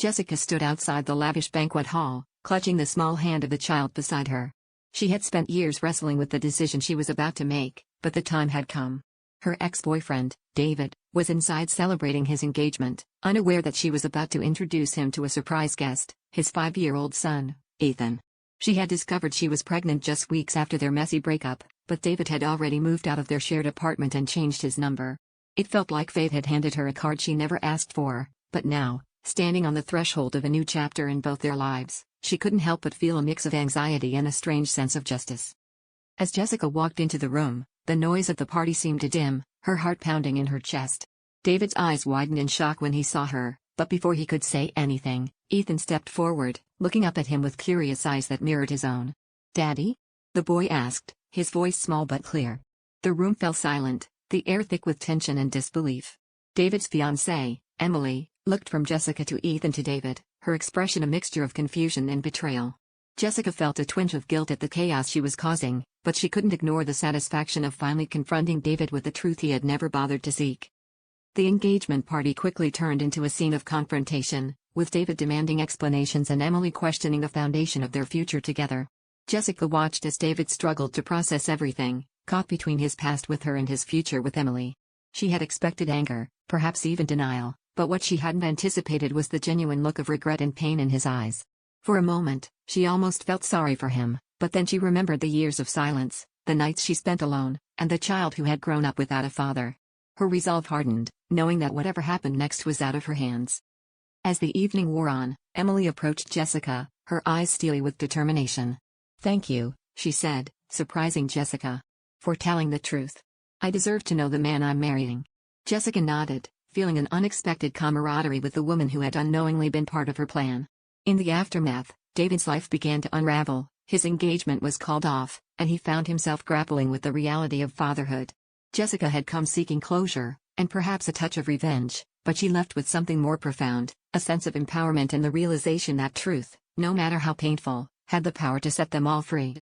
Jessica stood outside the lavish banquet hall, clutching the small hand of the child beside her. She had spent years wrestling with the decision she was about to make, but the time had come. Her ex-boyfriend, David, was inside celebrating his engagement, unaware that she was about to introduce him to a surprise guest, his 5-year-old son, Ethan. She had discovered she was pregnant just weeks after their messy breakup, but David had already moved out of their shared apartment and changed his number. It felt like fate had handed her a card she never asked for, but now, standing on the threshold of a new chapter in both their lives, she couldn't help but feel a mix of anxiety and a strange sense of justice. As Jessica walked into the room, the noise of the party seemed to dim, her heart pounding in her chest. David's eyes widened in shock when he saw her, but before he could say anything, Ethan stepped forward, looking up at him with curious eyes that mirrored his own. "Daddy?" the boy asked, his voice small but clear. The room fell silent, the air thick with tension and disbelief. David's fiancée, Emily, looked from Jessica to Ethan to David, her expression a mixture of confusion and betrayal. Jessica felt a twinge of guilt at the chaos she was causing, but she couldn't ignore the satisfaction of finally confronting David with the truth he had never bothered to seek. The engagement party quickly turned into a scene of confrontation, with David demanding explanations and Emily questioning the foundation of their future together. Jessica watched as David struggled to process everything, caught between his past with her and his future with Emily. She had expected anger, perhaps even denial, but what she hadn't anticipated was the genuine look of regret and pain in his eyes. For a moment, she almost felt sorry for him, but then she remembered the years of silence, the nights she spent alone, and the child who had grown up without a father. Her resolve hardened, knowing that whatever happened next was out of her hands. As the evening wore on, Emily approached Jessica, her eyes steely with determination. "Thank you," she said, surprising Jessica, "for telling the truth. I deserve to know the man I'm marrying." Jessica nodded, feeling an unexpected camaraderie with the woman who had unknowingly been part of her plan. In the aftermath, David's life began to unravel, his engagement was called off, and he found himself grappling with the reality of fatherhood. Jessica had come seeking closure, and perhaps a touch of revenge, but she left with something more profound, a sense of empowerment and the realization that truth, no matter how painful, had the power to set them all free.